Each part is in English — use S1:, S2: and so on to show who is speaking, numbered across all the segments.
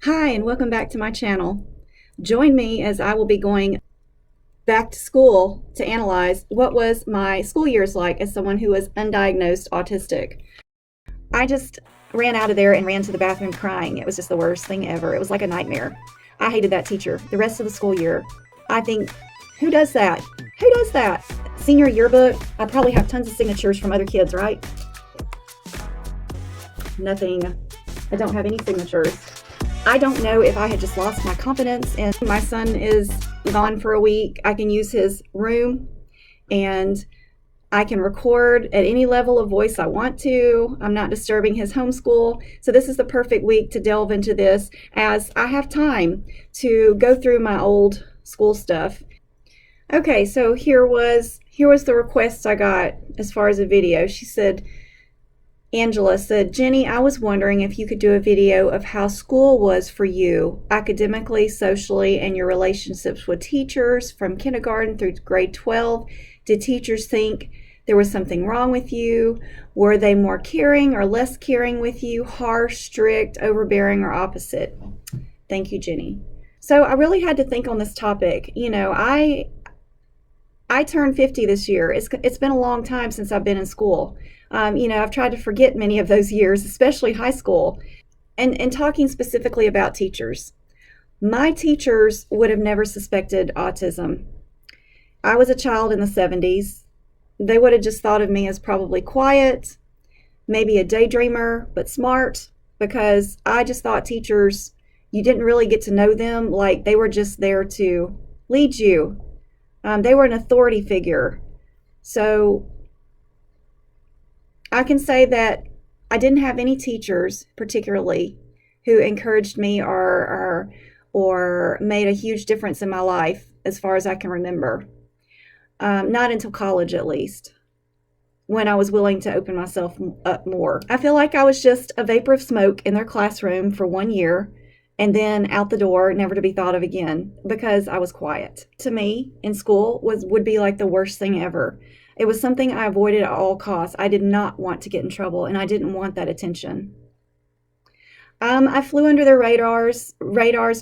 S1: Hi, and welcome back to my channel. Join me as I will be going back to school to analyze what was my school years like as someone who was undiagnosed autistic. I just ran out of there and ran to the bathroom crying. It was just the worst thing ever. It was like a nightmare. I hated that teacher the rest of the school year. I think, who does that? Who does that? Senior yearbook, I probably have tons of signatures from other kids, right? Nothing. I don't have any signatures. I don't know if I had just lost my confidence, and my son is gone for a week. I can use his room and I can record at any level of voice I want to. I'm not disturbing his homeschool. So this is the perfect week to delve into this as I have time to go through my old school stuff. Okay, so here was the request I got as far as a video. She said, Angela said, Jenny, I was wondering if you could do a video of how school was for you, academically, socially, and your relationships with teachers from kindergarten through grade 12. Did teachers think there was something wrong with you? Were they more caring or less caring with you, harsh, strict, overbearing, or opposite? Thank you, Jenny. So I really had to think on this topic. You know, I turned 50 this year. It's been a long time since I've been in school. I've tried to forget many of those years, especially high school. And talking specifically about teachers, my teachers would have never suspected autism. I was a child in the 70s. They would have just thought of me as probably quiet, maybe a daydreamer, but smart, because I just thought teachers, you didn't really get to know them. Like, they were just there to lead you. They were an authority figure. So I can say that I didn't have any teachers particularly who encouraged me or made a huge difference in my life as far as I can remember. Not until college, at least, when I was willing to open myself up more. I feel like I was just a vapor of smoke in their classroom for 1 year and then out the door, never to be thought of again, because I was quiet. To me, in school would be like the worst thing ever. It was something I avoided at all costs. I did not want to get in trouble, and I didn't want that attention. I flew under their radars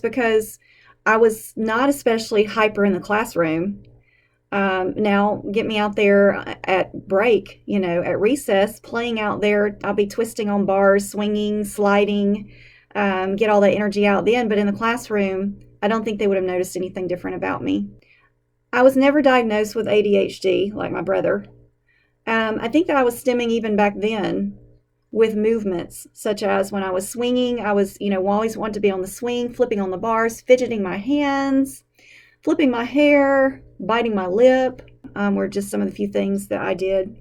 S1: because I was not especially hyper in the classroom. Now get me out there at break, at recess, playing out there. I'll be twisting on bars, swinging, sliding, get all that energy out then. But in the classroom, I don't think they would have noticed anything different about me. I was never diagnosed with ADHD like my brother. I think that I was stemming even back then with movements, such as when I was swinging, I was, always wanted to be on the swing, flipping on the bars, fidgeting my hands, flipping my hair, biting my lip, were just some of the few things that I did.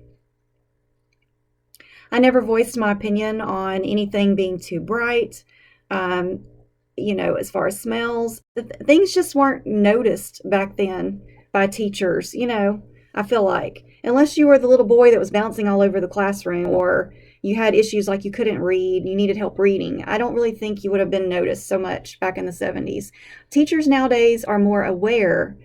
S1: I never voiced my opinion on anything being too bright, as far as smells. Things just weren't noticed back then by teachers, I feel like. Unless you were the little boy that was bouncing all over the classroom, or you had issues like you couldn't read, you needed help reading. I don't really think you would have been noticed so much back in the 70s. Teachers nowadays are more aware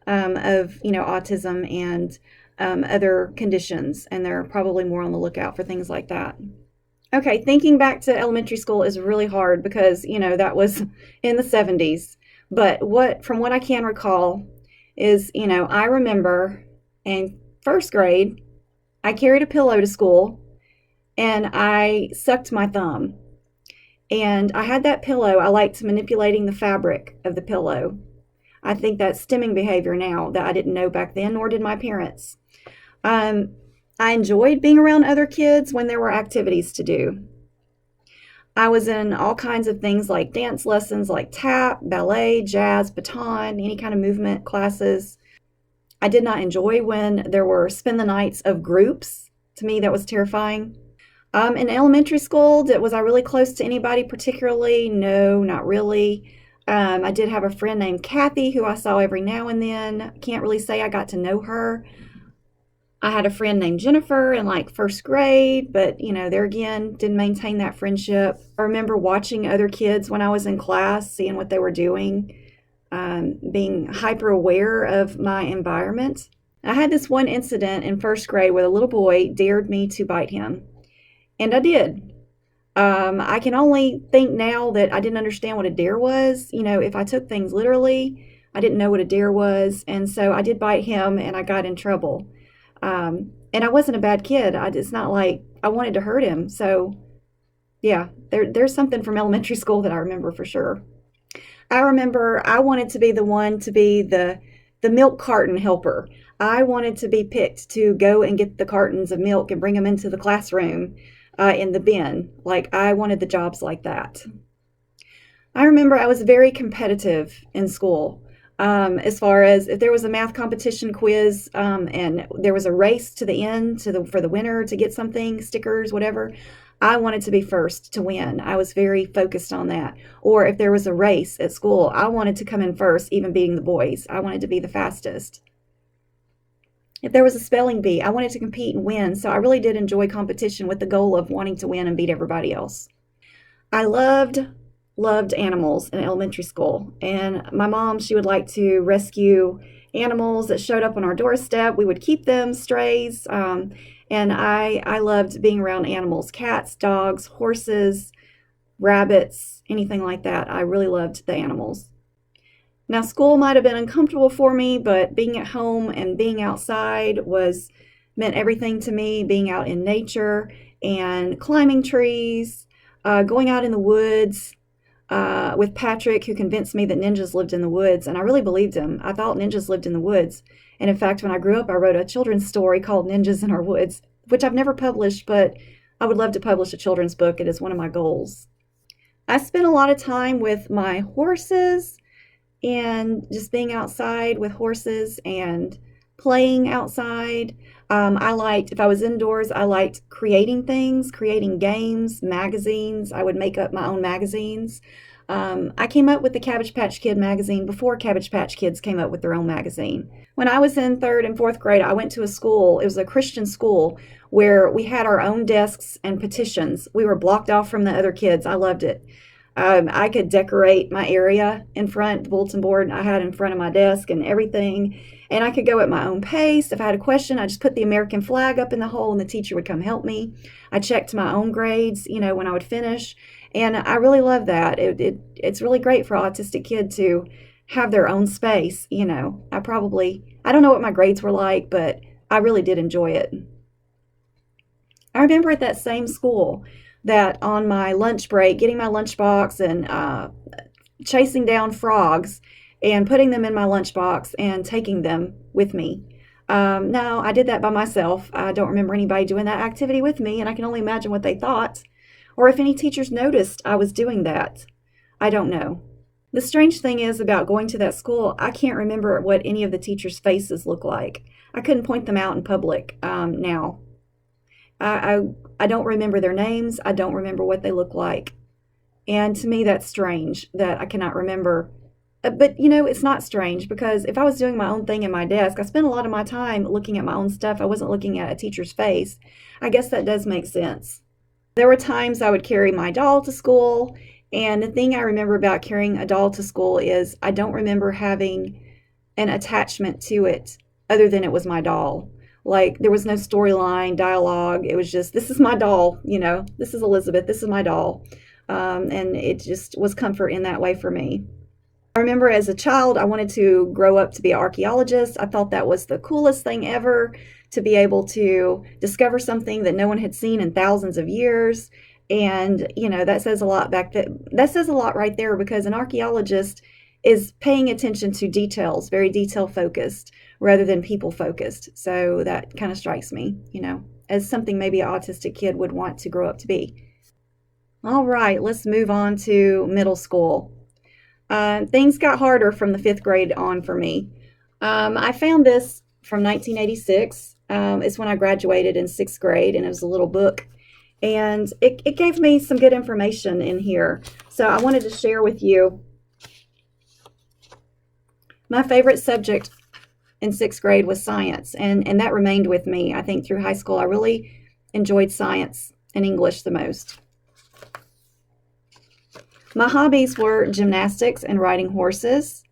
S1: of, autism and other conditions, and they're probably more on the lookout for things like that. Okay, thinking back to elementary school is really hard because, that was in the 70s. But from what I can recall is, I remember in first grade, I carried a pillow to school and I sucked my thumb. And I had that pillow. I liked manipulating the fabric of the pillow. I think that's stimming behavior now that I didn't know back then, nor did my parents. I enjoyed being around other kids when there were activities to do. I was in all kinds of things like dance lessons, like tap, ballet, jazz, baton, any kind of movement classes. I did not enjoy when there were spend the nights of groups. To me, that was terrifying. In elementary school, was I really close to anybody particularly? No, not really. I did have a friend named Kathy who I saw every now and then. Can't really say I got to know her. I had a friend named Jennifer in like first grade, but there again, didn't maintain that friendship. I remember watching other kids when I was in class, seeing what they were doing, being hyper aware of my environment. I had this one incident in first grade where a little boy dared me to bite him, and I did. I can only think now that I didn't understand what a dare was. If I took things literally, I didn't know what a dare was. And so I did bite him and I got in trouble. And I wasn't a bad kid. It's not like I wanted to hurt him. So, yeah, there's something from elementary school that I remember for sure. I remember I wanted to be the one to be the milk carton helper. I wanted to be picked to go and get the cartons of milk and bring them into the classroom in the bin. Like, I wanted the jobs like that. I remember I was very competitive in school. As far as if there was a math competition quiz and there was a race to the end for the winner to get something, stickers, whatever, I wanted to be first to win. I was very focused on that. Or if there was a race at school, I wanted to come in first, even beating the boys. I wanted to be the fastest. If there was a spelling bee, I wanted to compete and win. So I really did enjoy competition with the goal of wanting to win and beat everybody else. I loved animals in elementary school. And my mom, she would like to rescue animals that showed up on our doorstep. We would keep them, strays. And I loved being around animals, cats, dogs, horses, rabbits, anything like that. I really loved the animals. Now, school might have been uncomfortable for me, but being at home and being outside meant everything to me. Being out in nature and climbing trees, going out in the woods with Patrick, who convinced me that ninjas lived in the woods, and I really believed him. I thought ninjas lived in the woods. And in fact, when I grew up, I wrote a children's story called Ninjas in Our Woods, which I've never published, but I would love to publish a children's book. It is one of my goals. I spent a lot of time with my horses and just being outside with horses and playing outside. If I was indoors, I liked creating things, creating games, magazines. I would make up my own magazines. I came up with the Cabbage Patch Kid magazine before Cabbage Patch Kids came up with their own magazine. When I was in third and fourth grade, I went to a school. It was a Christian school where we had our own desks and petitions. We were blocked off from the other kids. I loved it. I could decorate my area in front, the bulletin board I had in front of my desk and everything. And I could go at my own pace. If I had a question, I just put the American flag up in the hole and the teacher would come help me. I checked my own grades, when I would finish. And I really love that. It's really great for an autistic kid to have their own space. I don't know what my grades were like, but I really did enjoy it. I remember at that same school that on my lunch break, getting my lunchbox and chasing down frogs and putting them in my lunchbox and taking them with me. Now, I did that by myself. I don't remember anybody doing that activity with me, and I can only imagine what they thought, or if any teachers noticed I was doing that. I don't know. The strange thing is about going to that school, I can't remember what any of the teachers' faces look like. I couldn't point them out in public now. I don't remember their names. I don't remember what they look like. And to me, that's strange that I cannot remember. But, it's not strange because if I was doing my own thing in my desk, I spent a lot of my time looking at my own stuff. I wasn't looking at a teacher's face. I guess that does make sense. There were times I would carry my doll to school. And the thing I remember about carrying a doll to school is I don't remember having an attachment to it other than it was my doll. Like, there was no storyline, dialogue. It was just, this is my doll, this is Elizabeth, this is my doll. And it just was comfort in that way for me. I remember as a child, I wanted to grow up to be an archaeologist. I thought that was the coolest thing ever, to be able to discover something that no one had seen in thousands of years. And, that says a lot that says a lot right there, because an archaeologist is paying attention to details, very detail focused rather than people focused. So that kind of strikes me, as something maybe an autistic kid would want to grow up to be. All right, let's move on to middle school. Things got harder from the 5th grade on for me. I found this from 1986. It's when I graduated in 6th grade, and it was a little book. And it gave me some good information in here. So I wanted to share with you. My favorite subject in 6th grade was science, and that remained with me, I think, through high school. I really enjoyed science and English the most. My hobbies were gymnastics and riding horses.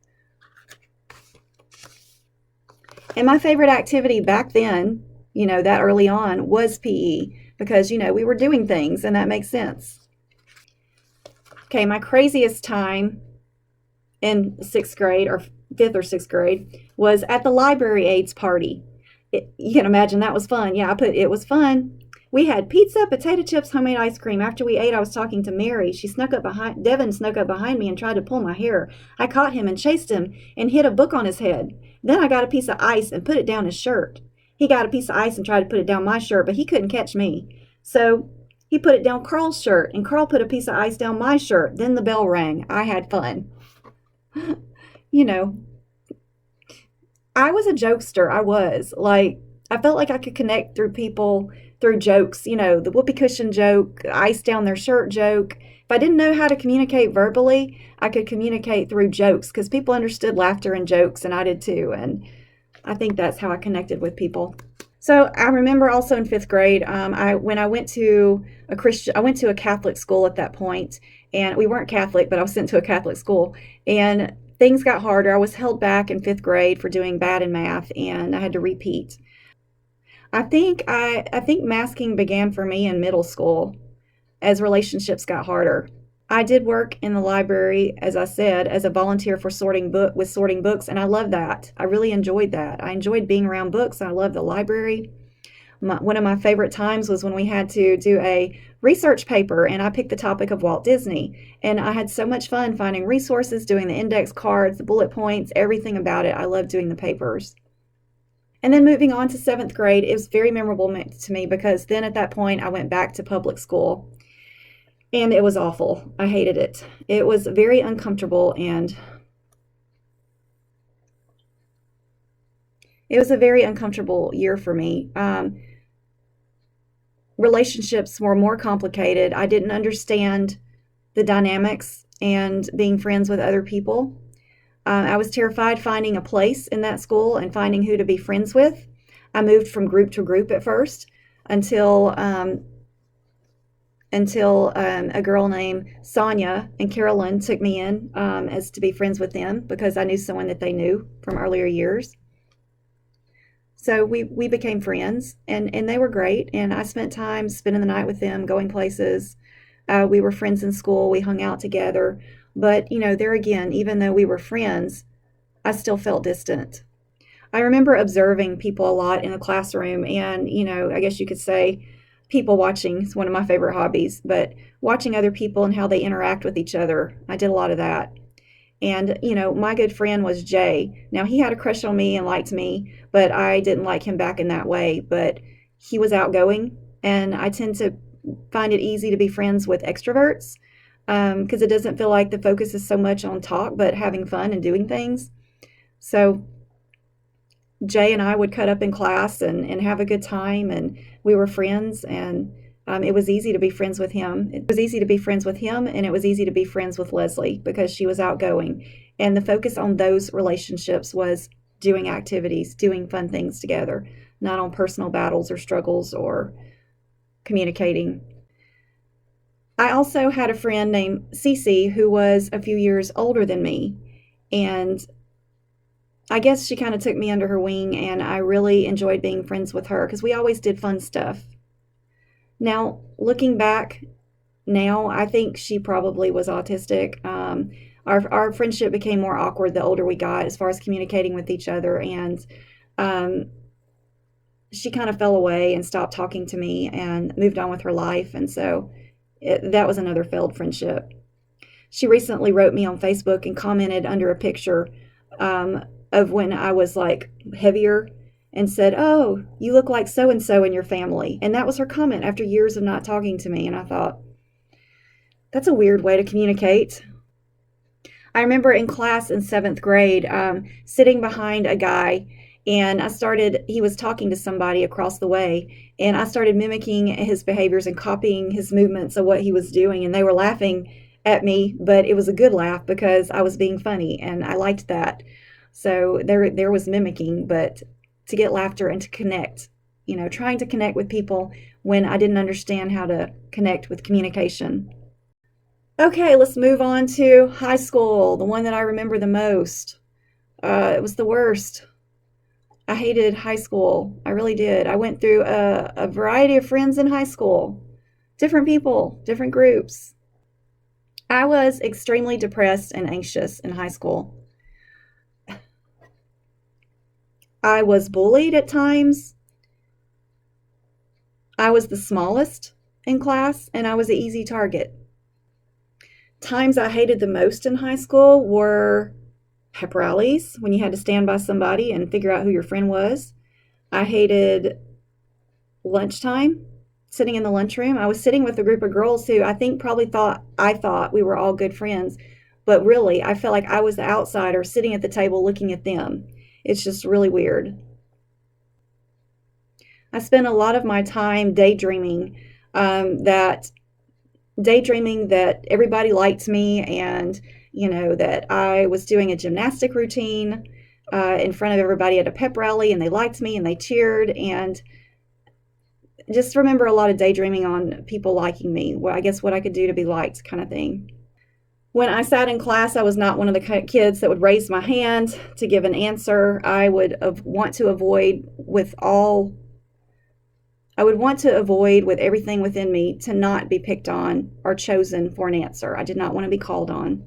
S1: And my favorite activity back then, that early on, was PE, because, we were doing things, and that makes sense. Okay, my craziest time in sixth grade or fifth or sixth grade was at the library aides party. You can imagine that was fun. Yeah, it was fun. We had pizza, potato chips, homemade ice cream. After we ate, I was talking to Mary. Devin snuck up behind me and tried to pull my hair. I caught him and chased him and hit a book on his head. Then I got a piece of ice and put it down his shirt. He got a piece of ice and tried to put it down my shirt, but he couldn't catch me. So he put it down Carl's shirt, and Carl put a piece of ice down my shirt. Then the bell rang. I had fun. You know, I was a jokester. I was. Like, I felt like I could connect through people through jokes, the whoopee cushion joke, ice down their shirt joke. If I didn't know how to communicate verbally, I could communicate through jokes because people understood laughter and jokes, and I did too. And I think that's how I connected with people. So I remember also in fifth grade, when I went to I went to a Catholic school at that point, and we weren't Catholic, but I was sent to a Catholic school, and things got harder. I was held back in fifth grade for doing bad in math, and I had to repeat. I think masking began for me in middle school as relationships got harder. I did work in the library, as I said, as a volunteer for sorting books, and I loved that. I really enjoyed that. I enjoyed being around books. I loved the library. One of my favorite times was when we had to do a research paper, and I picked the topic of Walt Disney. And I had so much fun finding resources, doing the index cards, the bullet points, everything about it. I loved doing the papers. And then moving on to seventh grade, it was very memorable to me because then at that point I went back to public school. And it was awful. I hated it. It was very uncomfortable, and it was a very uncomfortable year for me. Relationships were more complicated. I didn't understand the dynamics and being friends with other people. I was terrified finding a place in that school and finding who to be friends with. I moved from group to group at first until a girl named Sonia and Carolyn took me in as to be friends with them because I knew someone that they knew from earlier years. So we became friends, and they were great, and I spent time spending the night with them, going places. We were friends in school. We hung out together. But, there again, even though we were friends, I still felt distant. I remember observing people a lot in the classroom, and, I guess you could say people watching is one of my favorite hobbies, but watching other people and how they interact with each other, I did a lot of that. And, my good friend was Jay. Now, he had a crush on me and liked me, but I didn't like him back in that way. But he was outgoing, and I tend to find it easy to be friends with extroverts because it doesn't feel like the focus is so much on talk, but having fun and doing things. So Jay and I would cut up in class and have a good time, and we were friends, and it was easy to be friends with him. It was easy to be friends with him, and it was easy to be friends with Leslie because she was outgoing. And the focus on those relationships was doing activities, doing fun things together, not on personal battles or struggles or communicating. I also had a friend named Cece who was a few years older than me, and I guess she kind of took me under her wing, and I really enjoyed being friends with her because we always did fun stuff. Now, looking back now, I think she probably was autistic. Our friendship became more awkward the older we got as far as communicating with each other, and um, she kind of fell away and stopped talking to me and moved on with her life, and so that was another failed friendship. She recently wrote me on Facebook and commented under a picture of when I was like heavier and said, "Oh, you look like so and so in your family." And that was her comment after years of not talking to me. And I thought, that's a weird way to communicate. I remember in class in seventh grade sitting behind a guy, and he was talking to somebody across the way, and I started mimicking his behaviors and copying his movements of what he was doing. And they were laughing at me, but it was a good laugh because I was being funny, and I liked that. So there was mimicking, but to get laughter and to connect, trying to connect with people when I didn't understand how to connect with communication. Okay, let's move on to high school, the one that I remember the most. It was the worst. I hated high school. I really did. I went through a variety of friends in high school, different people, different groups. I was extremely depressed and anxious in high school. I was bullied at times. I was the smallest in class, and I was an easy target. Times I hated the most in high school were pep rallies, when you had to stand by somebody and figure out who your friend was. I hated lunchtime, sitting in the lunchroom. I was sitting with a group of girls who I think probably thought we were all good friends, but really I felt like I was the outsider sitting at the table looking at them. It's just really weird. I spent a lot of my time that daydreaming that everybody liked me, and that I was doing a gymnastic routine in front of everybody at a pep rally, and they liked me and they cheered, and just remember a lot of daydreaming on people liking me. Well, I guess what I could do to be liked, kind of thing. When I sat in class, I was not one of the kids that would raise my hand to give an answer. I would want to avoid with everything within me to not be picked on or chosen for an answer. I did not want to be called on.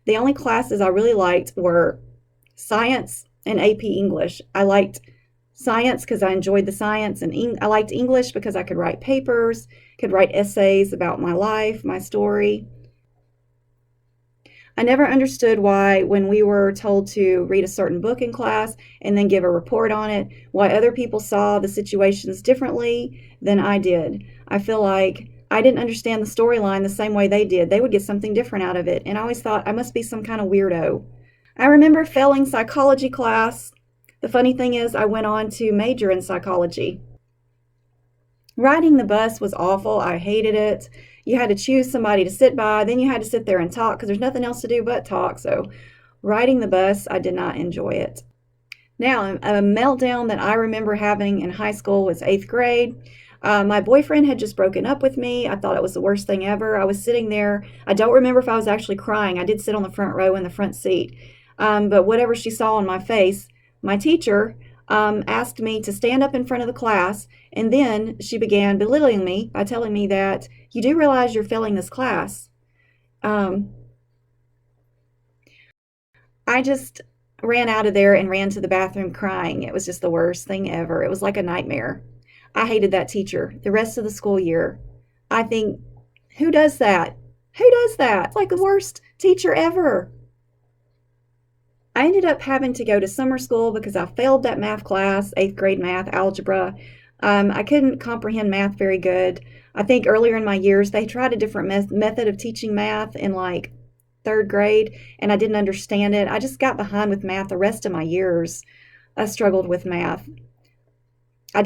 S1: The only classes I really liked were science and AP English. I liked science because I enjoyed the science, and I liked English because I could write papers, could write essays about my life, my story. I never understood why, when we were told to read a certain book in class and then give a report on it, why other people saw the situations differently than I did. I feel like I didn't understand the storyline the same way they did. They would get something different out of it, and I always thought I must be some kind of weirdo. I remember failing psychology class. The funny thing is, I went on to major in psychology. Riding the bus was awful. I hated it. You had to choose somebody to sit by, then you had to sit there and talk because there's nothing else to do but talk. So riding the bus, I did not enjoy it. Now, a meltdown that I remember having in high school was 8th grade. My boyfriend had just broken up with me. I thought it was the worst thing ever. I was sitting there. I don't remember if I was actually crying. I did sit on the front row in the front seat. But whatever she saw on my face, my teacher asked me to stand up in front of the class, and then she began belittling me by telling me that you do realize you're failing this class. I just ran out of there and ran to the bathroom crying. It was just the worst thing ever. It was like a nightmare. I hated that teacher the rest of the school year. I think, who does that? Who does that? It's like the worst teacher ever. I ended up having to go to summer school because I failed that math class, 8th grade math, algebra. I couldn't comprehend math very good. I think earlier in my years, they tried a different method of teaching math in like 3rd grade, and I didn't understand it. I just got behind with math the rest of my years. I struggled with math. I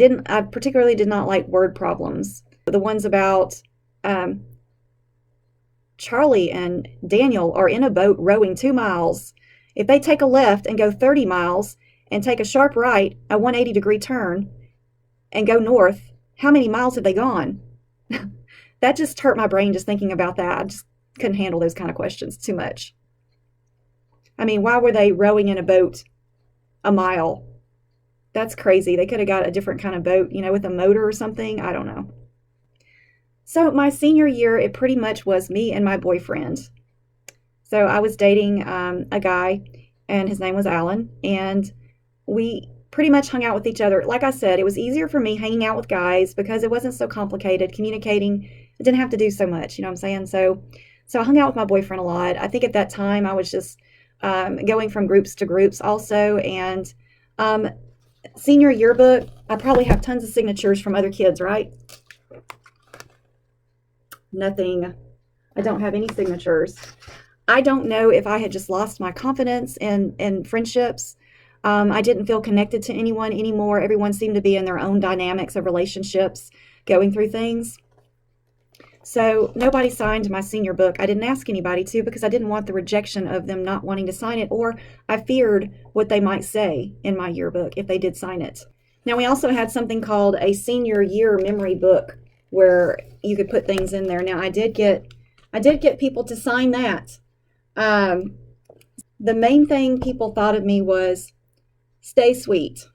S1: particularly did not like word problems. The ones about Charlie and Daniel are in a boat rowing 2 miles. If they take a left and go 30 miles and take a sharp right, a 180-degree turn, and go north, how many miles have they gone? That just hurt my brain just thinking about that. I just couldn't handle those kind of questions too much. I mean, why were they rowing in a boat a mile? That's crazy. They could have got a different kind of boat, with a motor or something. I don't know. So my senior year, it pretty much was me and my boyfriend. So I was dating a guy, and his name was Alan, and we pretty much hung out with each other. Like I said, it was easier for me hanging out with guys because it wasn't so complicated. Communicating, I didn't have to do so much, you know what I'm saying? So I hung out with my boyfriend a lot. I think at that time I was just going from groups to groups also, and senior yearbook, I probably have tons of signatures from other kids, right? Nothing. I don't have any signatures. I don't know if I had just lost my confidence in friendships. I didn't feel connected to anyone anymore. Everyone seemed to be in their own dynamics of relationships, going through things. So nobody signed my senior book. I didn't ask anybody to because I didn't want the rejection of them not wanting to sign it, or I feared what they might say in my yearbook if they did sign it. Now, we also had something called a senior year memory book where you could put things in there. Now, I did get people to sign that. The main thing people thought of me was, stay sweet.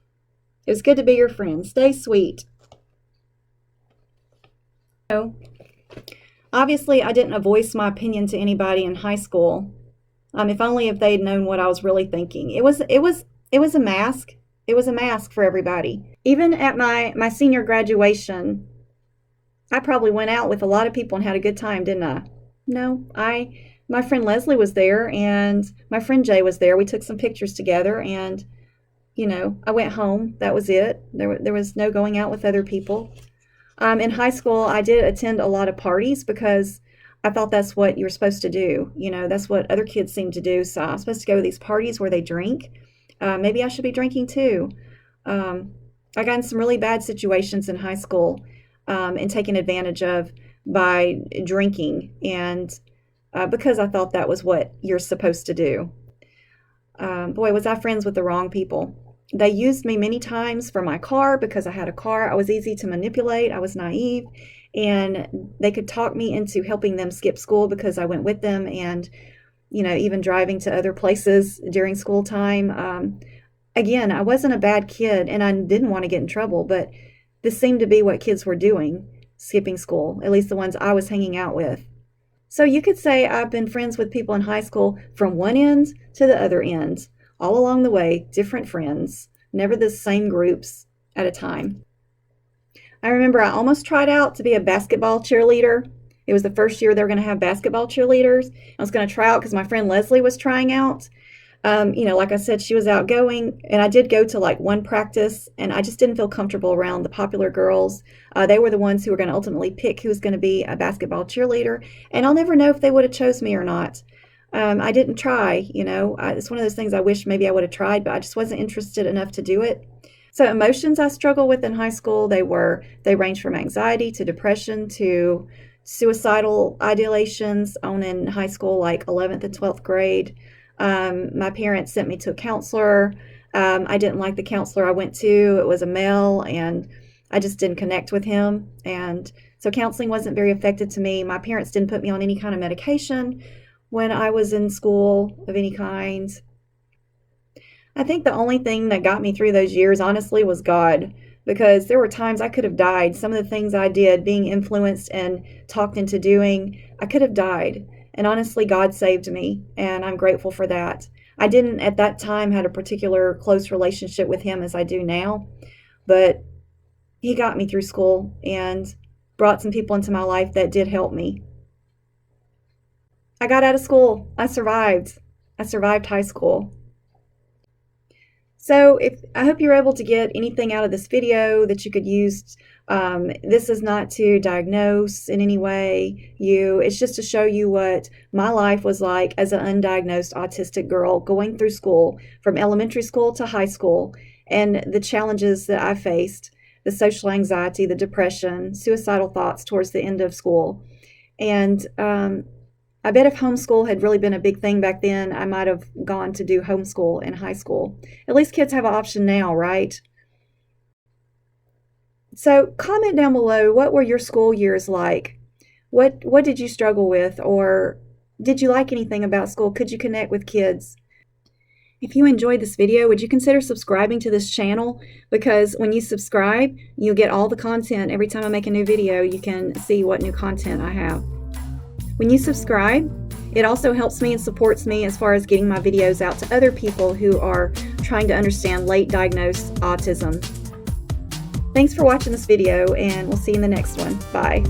S1: It was good to be your friend. Stay sweet. Obviously, I didn't voice my opinion to anybody in high school. If only if they'd known what I was really thinking. It was a mask. It was a mask for everybody. Even at my senior graduation, I probably went out with a lot of people and had a good time, didn't I? No, my friend Leslie was there and my friend Jay was there. We took some pictures together and I went home. That was it. There was no going out with other people. In high school, I did attend a lot of parties because I thought that's what you're supposed to do. That's what other kids seem to do. So I'm supposed to go to these parties where they drink. Maybe I should be drinking too. I got in some really bad situations in high school and taken advantage of by drinking, and because I thought that was what you're supposed to do. Boy, was I friends with the wrong people. They used me many times for my car because I had a car. I was easy to manipulate. I was naive, and they could talk me into helping them skip school because I went with them, and even driving to other places during school time. Again, I wasn't a bad kid, and I didn't want to get in trouble, but this seemed to be what kids were doing, skipping school, at least the ones I was hanging out with. So you could say I've been friends with people in high school from one end to the other end. All along the way, different friends, never the same groups at a time. I remember I almost tried out to be a basketball cheerleader. It was the first year they were going to have basketball cheerleaders. I was going to try out because my friend Leslie was trying out. Like I said, she was outgoing, and I did go to like one practice, and I just didn't feel comfortable around the popular girls. They were the ones who were going to ultimately pick who was going to be a basketball cheerleader, and I'll never know if they would have chose me or not. I didn't try, it's one of those things I wish maybe I would have tried, but I just wasn't interested enough to do it. So emotions I struggled with in high school, they ranged from anxiety to depression to suicidal ideations on in high school, like 11th and 12th grade. My parents sent me to a counselor. I didn't like the counselor I went to. It was a male, and I just didn't connect with him. And so counseling wasn't very effective to me. My parents didn't put me on any kind of medication when I was in school of any kind. I think the only thing that got me through those years, honestly, was God, because there were times I could have died. Some of the things I did, being influenced and talked into doing, I could have died. And honestly, God saved me, and I'm grateful for that. I didn't at that time had a particular close relationship with him as I do now, but he got me through school and brought some people into my life that did help me. I got out of school. I survived. I survived high school. So I hope you're able to get anything out of this video that you could use. This is not to diagnose in any way you. It's just to show you what my life was like as an undiagnosed autistic girl going through school, from elementary school to high school, and the challenges that I faced, the social anxiety, the depression, suicidal thoughts towards the end of school. And I bet if homeschool had really been a big thing back then, I might have gone to do homeschool in high school. At least kids have an option now, right? So comment down below, what were your school years like? What did you struggle with, or did you like anything about school? Could you connect with kids? If you enjoyed this video, would you consider subscribing to this channel? Because when you subscribe, you'll get all the content. Every time I make a new video, you can see what new content I have. When you subscribe, it also helps me and supports me as far as getting my videos out to other people who are trying to understand late diagnosed autism. Thanks for watching this video, and we'll see you in the next one. Bye.